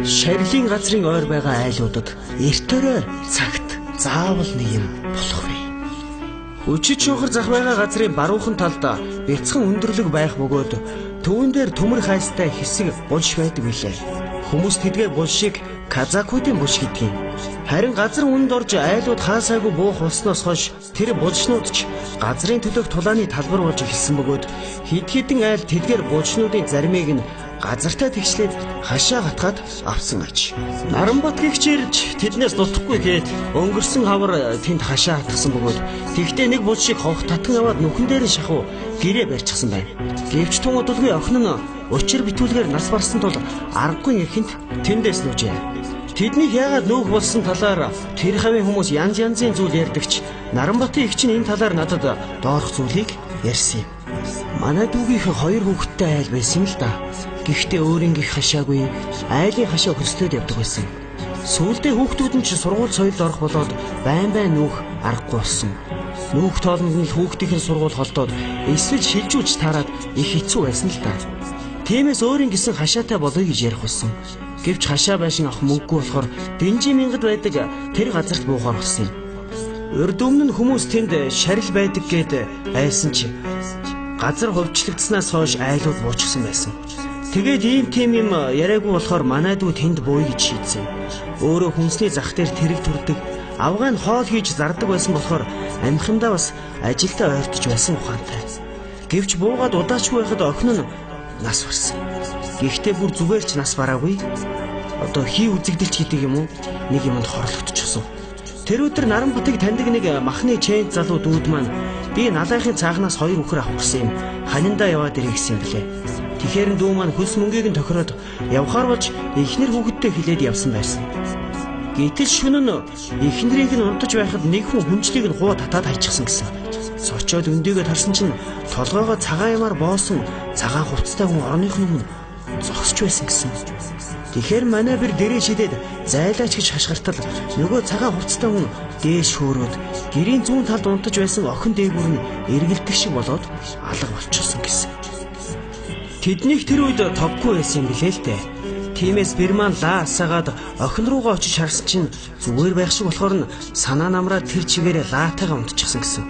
Шарилын газрын ойр байгаа айлуудад эрт орой цагт заавал нэг юм болох вэ. Өчид шуухар зах байгаа газрын баруухан талд бяцхан өндөрлөг байх бөгөөд төвөн дээр төмөр хайстай хэсэг булш байдаг билээ. Хүмүүс тэдгээ булшийг казакуудын булш гэдгийг. Харин газар үнд орж айлууд хаасаагүй буух болсноос хойш тэр булшнууд ч газрын төлөөх тулааны талбар болж эхэлсэн бөгөөд хэд хэдэн айл тэдгээр булшнуудын заримыг нь газартаа тэгшлээд хашаа гатгаад авсан аж. Наранбат гихчирж тэднээс дутхгүй гээд өнгөрсөн хавар тэнд хашаа хатгсан бөгөөд тэгтээ нэг булшийг ховх татан аваад нүхэн дээр шахуу гэрээ барьчихсан байна. Гэвч тун удалгүй охин нь учир битүүлгээр нас барсан тул аргагүй ихэнд тэндээс нүжээ. Тэднийг яагаад нүүх болсон талаар тэр хавийн хүмүүс янз янзын зүйл ярьдагч Наранбатын эгч нь энэ талаар надад доорх зүйлийг ярьсан юм. Манай дүүгийнх хоёр хүүхэдтэй айл байсан л да. Гэхдээ өөрөнгөх хашаагүй айлын хашаа хөслөөд явдаг байсан. Сүүлдээ хүүхдүүд нь ч сургууль соёлд орох болоод байн нүүх аргагүй болсон. Нүүх тоолонд нь хүүхдийн сургууль холдоод эсвэл шилжүүлж таарад их хэцүү байсан л да. Тиймээс өөрийн гисэн хашаатай болоё гэж ярих болсон. Гэвч хашаа байшин авах мөнгөгүй болохоор дэнжи мянгад байдаг тэр газарт буухаар болсон юм. Урд өмнө нь хүмүүс тэнд шарил байдаг гэд айсан чи газар хувьчлагдсанаас хойш айлууд буучсан байсан. Тэгээд ийм тийм юм яриаггүй болохоор манай дүү тэнд бууя гэж шийдсэн. Өөрөө хүнсний зах дээр тэрэг төрдөг, авгаан хоол хийж зардаг байсан болохоор амхиндаа бас ажилдаа ойртож байсан ухаантай. Гэвч буугаад удаачгүй байхад охин нь нас барсан. Гэхдээ бүр зүгээр ч нас бараагүй. Одоо хий үзэгдэлч гэдэг юм уу? Нэг юмд хорлогдчихсон. Тэр өдөр Наранбатыг таньдаг нэг махны чэйн залуу дүүд маань би налайхын цаахнаас 2 үхэр авах гэсэн юм. Ханиндаа яваад ирэх гэсэн юм блэ. Тэгэхээр дүү маань хөлс мөнгийг нь тохироод явхаар болж эхнэр хүүхэдтэй хилээд явсан байсан. Гэтэл шөнө нь эхнэрийг нь унтаж байхад нэг хүн хүнчлийг нь хуу татаад хайчихсан гэсэн. Сочоод өндийгөө тарсан чинь толгоогоо цагаан ямаар боосон цагаан хувцастай хүн орных нь зогсож байсан гэсэн. Тэгэхээр манай бэр дээрээ шидээд зайлаач гэж хашгиртал нөгөө цагаан хувцастай хүн дээш хөөрөөд гэрийн зүүн талд унтаж байсан охин дээгүүр нь эргэлдэх шиг болоод алга болчихсон гэсэн. Тэднийх тэр үед товгүй байсан юм билээ л дээ. Тиймээс Бирман лаа асаагаад охин руугаа очиж харсан чинь зүгээр байх шиг болохоор нь санаа намраад тэр чигээрээ лаатайгаа унтчихсан гэсэн.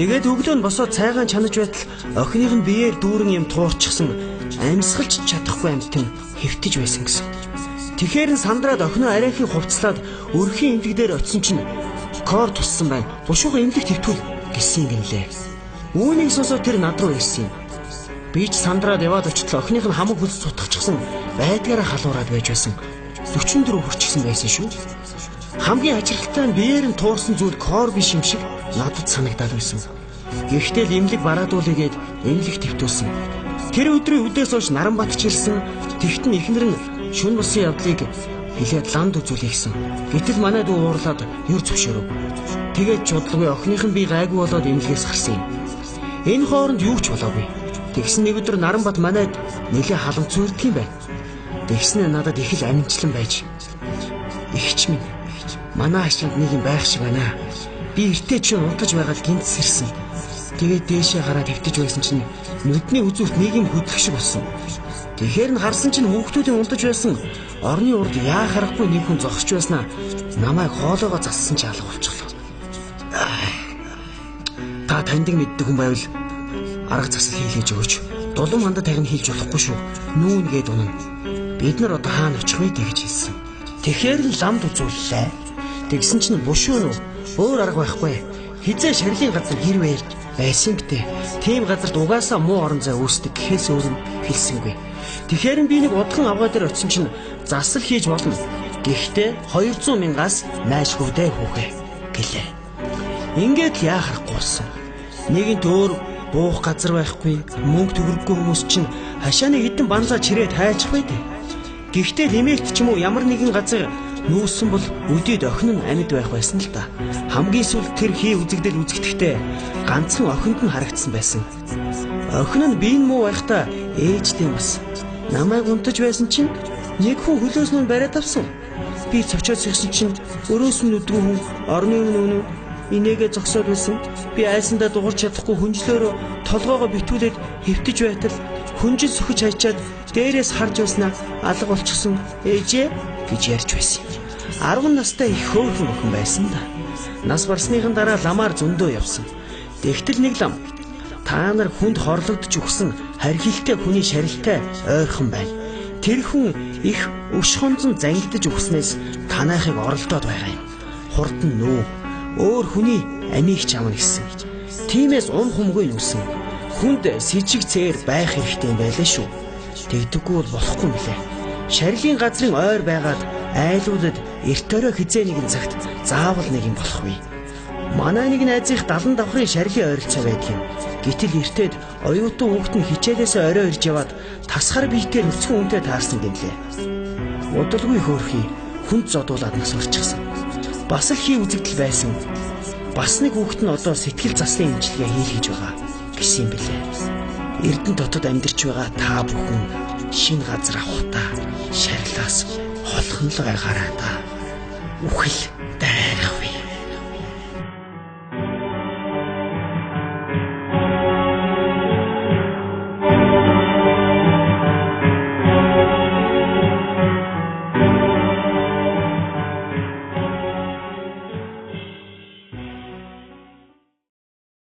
Тэгээд өглөө нь босоод цайгаан чанаж байтал охиных нь биеэр дүүрэн юм туурчихсан амьсгалж чадахгүй амтэн хэвтэж байсан гэсэн. Тэгэхээр нь сандраад охиноо арайхыг хувцлаад өрхийн эмнэлэг дээр очисон чинь кор туссан байна. Бушуухан эмнэлэг твтүүл гэсэн юм лээ. Үүнийг сонсоод тэр над руу ирсэн юм. Би ч сандраад яваад очихлоо охиных нь хамаг хөлс цутгачихсан байдгаараа халуураад байж байсан. 44 хүрчихсэн байсан шүү. Хамгийн ажиглалтай нь биеэр нь туурсан зүйл кор биш юм шиг надад санагдаад байсан. Гэхдээ л эмнэлэг бараадуулъя гээд эмнэлэг твтүүлсэн. Тэр өдрийн үдээс хойш Наранбат ч ирсэн. Тэгтэн эхнэр нь шүн бусын явдлыг хэлээд ланд үзүүлэх гэсэн. Гэтэл манай дүү уурлаад ер зөвшөөрөөгүй. Тэгээд чудлгүй охиных нь би гайгүй болоод эмнэлгээс гарсан юм. Энэ хооронд юу ч болоогүй. Тэгсэн нэг өдөр Наранбат манайд нэлээ халамж зүрдэг юм байна. Тэгснэ надад их л аминчлан байж. Игч минь манай ашинд нэг юм байх шиг байна. Би эртээ чи унтаж байгаад гинт сэрсэн. Тэгээд дээшээ гараад хэвтэж байсан чинь нүдний үзүүрт нэг юм хөдлөх шиг болсон. Тэгэхээр нь харсан чинь хүүхдүүдийн унтаж байсан орны урд яа харахгүй нэг хүн зогсож байснаа намайг хоолоогоо зассан чи алга болчихлоо. Та таньдаг мэддэг хүн байвал арга засал хийлгэж өгөөч. Дулам хандад тагна хийлж болохгүй шүү. Нүүн гээд унана. Бид нар одоо хаана очих вэ гэж хэлсэн. Тэгэхээр л ламд үзүүллээ. Тэгсэн чинь бушуу нь өөр арга байхгүй. Хизээ шарилын газар хэрвээ байсан битээ. Тийм газарт угаасаа муу орон зай үүсдэг гэхээс өөр нь хэлсэнгүй. Тэгэхээр би нэг удхан авгаа дээр очисон чинь засал хийж болно. Гэхдээ 200 мянгаас найш хөвдөө хүүхэ гэлээ. Ингээд яа харахгүй болсон. Нэгэнт өөр буух газар байхгүй, мөнгө төгрөггүй хүмүүс чинь хашааны хідэн банзаа чирээд хайчих байдэ. Гэхдээ лимэлт ч юм уу ямар нэгэн газар нүүсэн бол өдөөд охин нь амьд байх байсан л да. Хамгийн сүүлд тэр хий үзэгдэл үзэгдэхдээ ганцхан охинд нь харагдсан байсан. Охин нь биеийн муу байхдаа ээжтэй бас намайг унтаж байсан чинь нэг хүн хөлөөс нь бариад авсан. Би цочоод сэгсэн чинь өрөөс нь нүдгүү хүн орны өмнө инээгээ зогсоод байсан. Би айсандаа дуурч чадахгүй хүнжлөөрөө толгоогоо битүүлээд хэвтэж байтал хүнжил сөхөж хайчаад дээрээс харж байснаа алга болчихсон ээжээ гэж ярьж байсан. 10 настай их хөөрхөн охин байсан да. Нас барсныхан дараа ламаар зөндөө явсан. Тэгтэл нэг лам та нар хүнд хорлогдож өгсөн хархилтэй хүний шарилтай ойрхон байна. Тэр хүн их өш хонзон зангидж өгснээс танаахыг оролдоод байгаа юм. Хурдан нөө өөр хүний амийг чавна гэсэн. Тиймээс ун хумгүй нүсэн. Хүнд сэжиг цээр байх хэрэгтэй юм байлаа шүү. Тэгдэггүй бол болохгүй мөлий. Шарилын газрын ойр байгаад айлуудад эрт өрөө хизээ нэгэн цагт заавал нэг юм болох вэ. Манай нэг найзынх 70 давхрын шарилын ойролцоо байдаг юм. Гэтэл эртээд оюутан хүүхэд нь хичээлээсээ орой ирж яваад тасгар биетээр өцгөн үнтэй таарсан гэнлээ. Удалгүй хөөрхий хүнд зодуулаад нас орчихсан. Бас л хий үзэгдэл байсан. Бас нэг хүүхэд нь одоо сэтгэл заслын эмчилгээ хийх гэж байгаа гэсэн юм билээ. Эрдэнэ дотод амьдарч байгаа та бүхэн шинэ газар авахтаа шарилаас холхон л байгаарай та. Үхэл